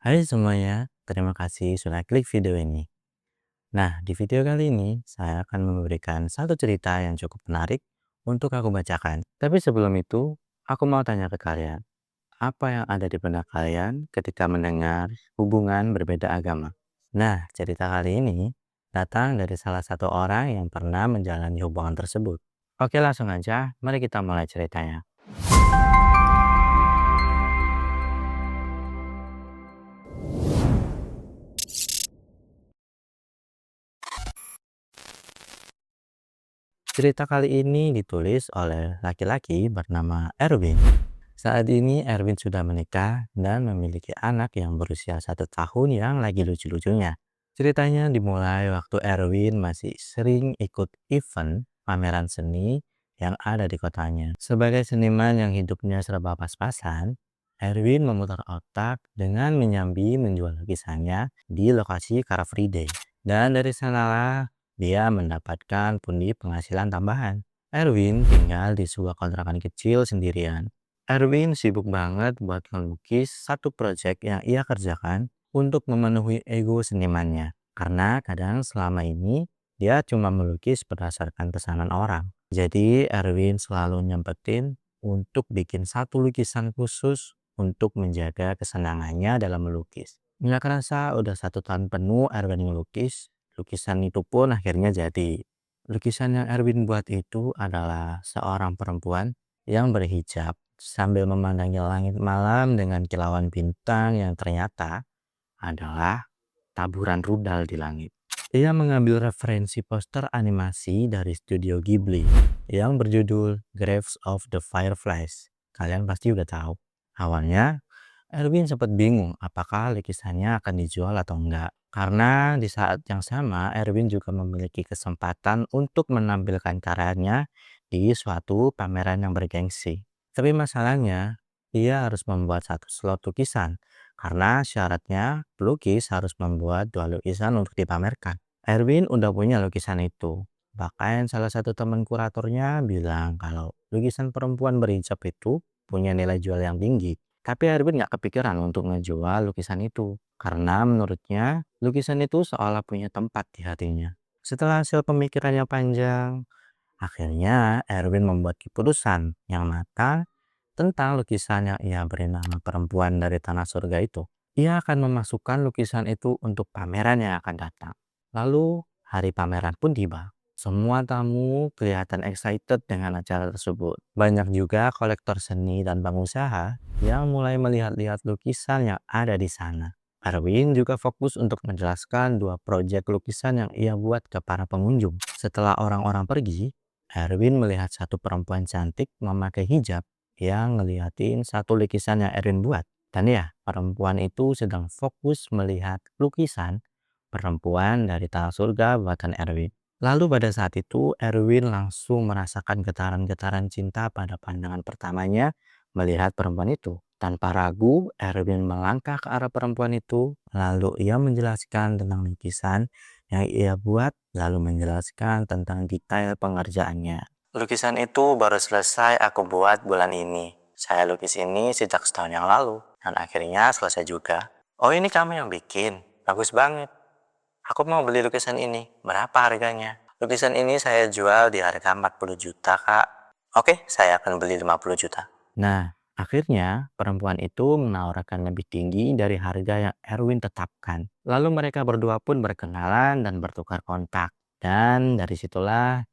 Hai semuanya, terima kasih sudah klik video ini. Nah, di video kali ini saya akan memberikan satu cerita yang cukup menarik untuk aku bacakan. Tapi sebelum itu, aku mau tanya ke kalian, apa yang ada di benak kalian ketika mendengar hubungan berbeda agama? Nah, cerita kali ini datang dari salah satu orang yang pernah menjalani hubungan tersebut. Oke, langsung aja, mari kita mulai ceritanya. Cerita kali ini ditulis oleh laki-laki bernama Erwin. Saat ini Erwin sudah menikah dan memiliki anak yang berusia 1 tahun yang lagi lucu-lucunya. Ceritanya dimulai waktu Erwin masih sering ikut event pameran seni yang ada di kotanya. Sebagai seniman yang hidupnya serba pas-pasan, Erwin memutar otak dengan menyambi menjual lukisannya di lokasi Car Free Day. Dan dari sanalah dia mendapatkan pundi penghasilan tambahan. Erwin tinggal di sebuah kontrakan kecil sendirian. Erwin sibuk banget buat ngelukis satu proyek yang ia kerjakan untuk memenuhi ego senimannya. Karena kadang selama ini dia cuma melukis berdasarkan pesanan orang. Jadi Erwin selalu nyempetin untuk bikin satu lukisan khusus untuk menjaga kesenangannya dalam melukis. Nggak kerasa udah 1 tahun penuh Erwin melukis, lukisan itu pun akhirnya jadi. Lukisan yang Erwin buat itu adalah seorang perempuan yang berhijab sambil memandangi langit malam dengan kilauan bintang yang ternyata adalah taburan rudal di langit. Ia mengambil referensi poster animasi dari studio Ghibli yang berjudul Graves of the Fireflies. Kalian pasti udah tahu. Awalnya, Erwin sempat bingung apakah lukisannya akan dijual atau enggak. Karena di saat yang sama, Erwin juga memiliki kesempatan untuk menampilkan karyanya di suatu pameran yang bergengsi. Tapi masalahnya, ia harus membuat satu slot lukisan karena syaratnya pelukis harus membuat 2 lukisan untuk dipamerkan. Erwin udah punya lukisan itu. Bahkan salah satu teman kuratornya bilang kalau lukisan perempuan berhijab itu punya nilai jual yang tinggi. Tapi Erwin nggak kepikiran untuk ngejual lukisan itu. Karena menurutnya lukisan itu seolah punya tempat di hatinya. Setelah hasil pemikirannya panjang, akhirnya Erwin membuat keputusan yang matang tentang lukisan yang ia beri nama perempuan dari tanah surga itu. Ia akan memasukkan lukisan itu untuk pameran yang akan datang. Lalu hari pameran pun tiba. Semua tamu kelihatan excited dengan acara tersebut. Banyak juga kolektor seni dan pengusaha yang mulai melihat-lihat lukisan yang ada di sana. Erwin juga fokus untuk menjelaskan 2 proyek lukisan yang ia buat ke para pengunjung. Setelah orang-orang pergi, Erwin melihat satu perempuan cantik memakai hijab yang ngeliatin satu lukisan yang Erwin buat. Dan ya, perempuan itu sedang fokus melihat lukisan perempuan dari tanah surga buatan Erwin. Lalu pada saat itu, Erwin langsung merasakan getaran-getaran cinta pada pandangan pertamanya melihat perempuan itu. Tanpa ragu, Erwin melangkah ke arah perempuan itu, lalu ia menjelaskan tentang lukisan yang ia buat, lalu menjelaskan tentang detail pengerjaannya. Lukisan itu baru selesai aku buat bulan ini. Saya lukis ini sejak setahun yang lalu, dan akhirnya selesai juga. Oh, ini kamu yang bikin? Bagus banget. Aku mau beli lukisan ini. Berapa harganya? Lukisan ini saya jual di harga 40 juta, Kak. Oke, saya akan beli 50 juta. Nah, akhirnya perempuan itu menawarkan lebih tinggi dari harga yang Erwin tetapkan. Lalu mereka berdua pun berkenalan dan bertukar kontak. Dan dari situlah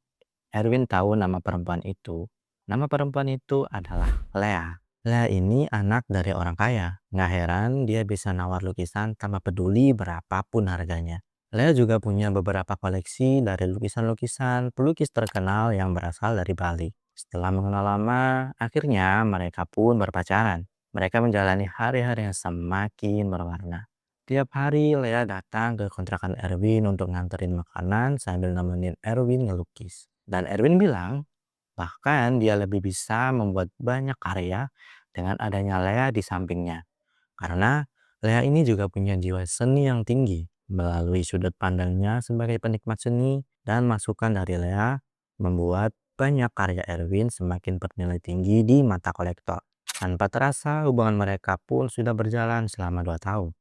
Erwin tahu nama perempuan itu. Nama perempuan itu adalah Lea. Lea ini anak dari orang kaya. Nggak heran dia bisa nawar lukisan tanpa peduli berapapun harganya. Lea juga punya beberapa koleksi dari lukisan-lukisan pelukis terkenal yang berasal dari Bali. Setelah mengenal lama, akhirnya mereka pun berpacaran. Mereka menjalani hari-hari yang semakin berwarna. Tiap hari Lea datang ke kontrakan Erwin untuk nganterin makanan sambil nemenin Erwin ngelukis. Dan Erwin bilang, bahkan dia lebih bisa membuat banyak karya dengan adanya Lea di sampingnya. Karena Lea ini juga punya jiwa seni yang tinggi. Melalui sudut pandangnya sebagai penikmat seni dan masukan dari Lea membuat banyak karya Erwin semakin bernilai tinggi di mata kolektor. Tanpa terasa hubungan mereka pun sudah berjalan selama 2 tahun.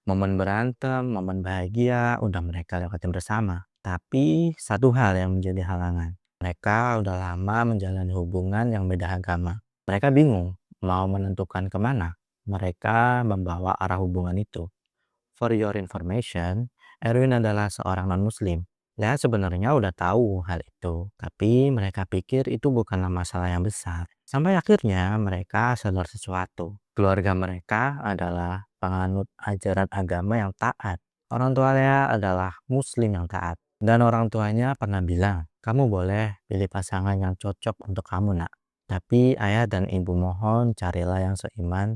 Momen berantem, momen bahagia udah mereka lewatin bersama. Tapi satu hal yang menjadi halangan. Mereka udah lama menjalani hubungan yang beda agama. Mereka bingung mau menentukan kemana mereka membawa arah hubungan itu. For your information, Erwin adalah seorang non-muslim. Ya sebenarnya udah tahu hal itu, tapi mereka pikir itu bukanlah masalah yang besar. Sampai akhirnya mereka sadar sesuatu. Keluarga mereka adalah penganut ajaran agama yang taat. Orang tuanya adalah muslim yang taat. Dan orang tuanya pernah bilang, kamu boleh pilih pasangan yang cocok untuk kamu nak. Tapi ayah dan ibu mohon carilah yang seiman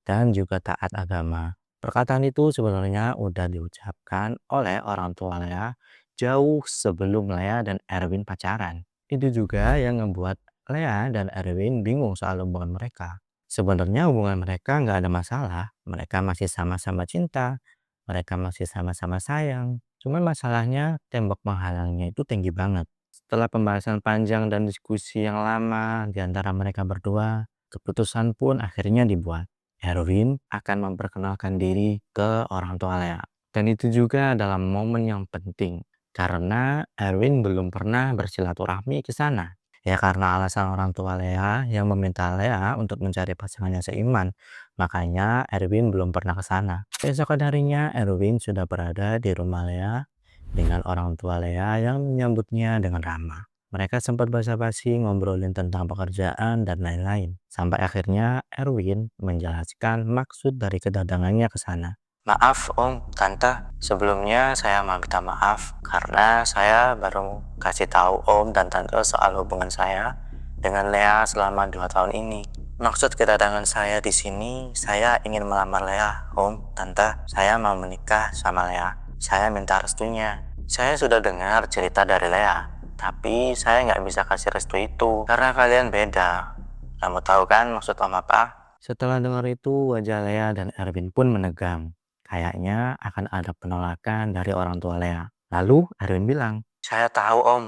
dan juga taat agama. Perkataan itu sebenarnya udah diucapkan oleh orang tua Lea jauh sebelum Lea dan Erwin pacaran. Itu juga yang membuat Lea dan Erwin bingung soal hubungan mereka. Sebenarnya hubungan mereka nggak ada masalah. Mereka masih sama-sama cinta. Mereka masih sama-sama sayang. Cuman masalahnya tembok penghalangnya itu tinggi banget. Setelah pembahasan panjang dan diskusi yang lama di antara mereka berdua, keputusan pun akhirnya dibuat. Erwin akan memperkenalkan diri ke orang tua Lea. Dan itu juga dalam momen yang penting. Karena Erwin belum pernah bersilaturahmi ke sana. Ya karena alasan orang tua Lea yang meminta Lea untuk mencari pasangannya seiman. Makanya Erwin belum pernah ke sana. Besok harinya Erwin sudah berada di rumah Lea dengan orang tua Lea yang menyambutnya dengan ramah. Mereka sempat basa-basi ngobrolin tentang pekerjaan dan lain-lain. Sampai akhirnya Erwin menjelaskan maksud dari kedatangannya ke sana. Maaf Om, Tante, sebelumnya saya mau minta maaf karena saya baru kasih tahu Om dan Tante soal hubungan saya dengan Lea selama 2 tahun ini. Maksud kedatangan saya di sini, saya ingin melamar Lea, Om, Tante. Saya mau menikah sama Lea. Saya minta restunya. Saya sudah dengar cerita dari Lea, tapi saya nggak bisa kasih restu itu karena kalian beda. Kamu tahu kan maksud Om apa? Setelah dengar itu, wajah Lea dan Erwin pun menegang. Kayaknya akan ada penolakan dari orang tua Lea. Lalu Erwin bilang, saya tahu Om,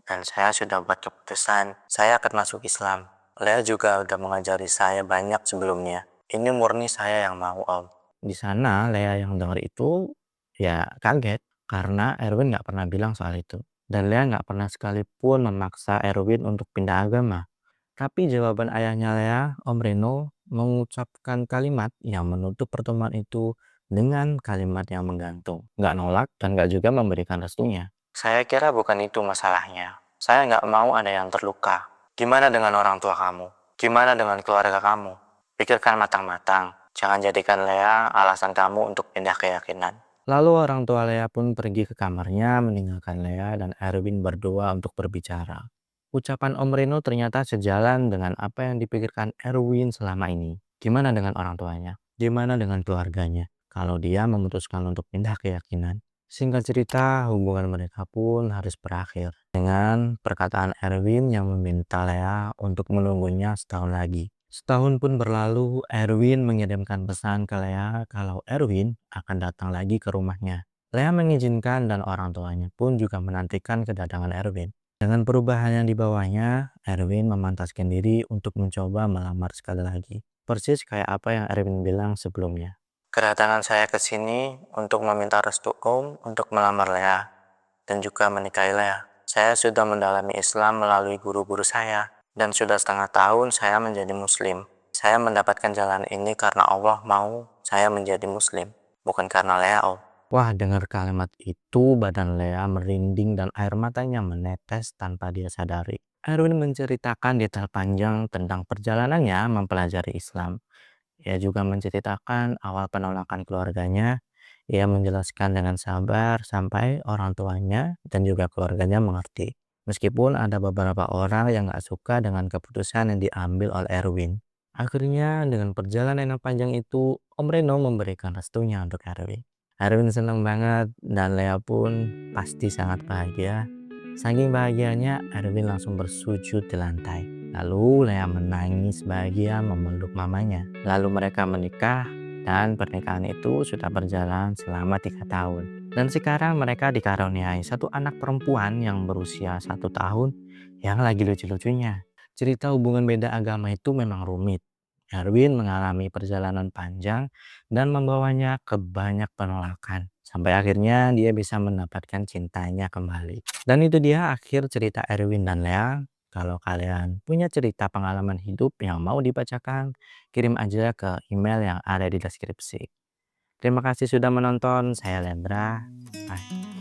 dan saya sudah buat keputusan. Saya akan masuk Islam. Lea juga udah mengajari saya banyak sebelumnya. Ini murni saya yang mau Om. Di sana Lea yang dengar itu ya kaget karena Erwin nggak pernah bilang soal itu. Dan Lea nggak pernah sekalipun memaksa Erwin untuk pindah agama. Tapi jawaban ayahnya Lea, Om Reno, mengucapkan kalimat yang menutup pertemuan itu dengan kalimat yang menggantung. Nggak nolak dan nggak juga memberikan restunya. Saya kira bukan itu masalahnya. Saya nggak mau ada yang terluka. Gimana dengan orang tua kamu? Gimana dengan keluarga kamu? Pikirkan matang-matang. Jangan jadikan Lea alasan kamu untuk pindah keyakinan. Lalu orang tua Lea pun pergi ke kamarnya meninggalkan Lea dan Erwin berdua untuk berbicara. Ucapan Om Reno ternyata sejalan dengan apa yang dipikirkan Erwin selama ini. Gimana dengan orang tuanya? Gimana dengan keluarganya? Kalau dia memutuskan untuk pindah keyakinan. Singkat cerita, hubungan mereka pun harus berakhir. Dengan perkataan Erwin yang meminta Lea untuk menunggunya setahun lagi. Setahun pun berlalu, Erwin mengirimkan pesan ke Lea kalau Erwin akan datang lagi ke rumahnya. Lea mengizinkan dan orang tuanya pun juga menantikan kedatangan Erwin. Dengan perubahan yang dibawanya, Erwin memantaskan diri untuk mencoba melamar sekali lagi. Persis kayak apa yang Erwin bilang sebelumnya. Kedatangan saya ke sini untuk meminta restu Om untuk melamar Lea dan juga menikahi Lea. Saya sudah mendalami Islam melalui guru-guru saya dan sudah setengah tahun saya menjadi Muslim. Saya mendapatkan jalan ini karena Allah mau saya menjadi Muslim, bukan karena Lea Om. Wah, dengar kalimat itu, badan Lea merinding dan air matanya menetes tanpa dia sadari. Erwin menceritakan detail panjang tentang perjalanannya mempelajari Islam. Ia juga menceritakan awal penolakan keluarganya. Ia menjelaskan dengan sabar sampai orang tuanya dan juga keluarganya mengerti. Meskipun ada beberapa orang yang gak suka dengan keputusan yang diambil oleh Erwin. Akhirnya dengan perjalanan yang panjang itu, Om Reno memberikan restunya untuk Erwin. Erwin senang banget dan Lea pun pasti sangat bahagia. Saking bahagianya, Erwin langsung bersujud di lantai. Lalu Lea menangis bahagia memeluk mamanya. Lalu mereka menikah dan pernikahan itu sudah berjalan selama 3 tahun. Dan sekarang mereka dikaruniai satu anak perempuan yang berusia 1 tahun yang lagi lucu-lucunya. Cerita hubungan beda agama itu memang rumit. Erwin mengalami perjalanan panjang dan membawanya ke banyak penolakan. Sampai akhirnya dia bisa mendapatkan cintanya kembali. Dan itu dia akhir cerita Erwin dan Lea. Kalau kalian punya cerita pengalaman hidup yang mau dibacakan, kirim aja ke email yang ada di deskripsi. Terima kasih sudah menonton. Saya Lendra. Bye.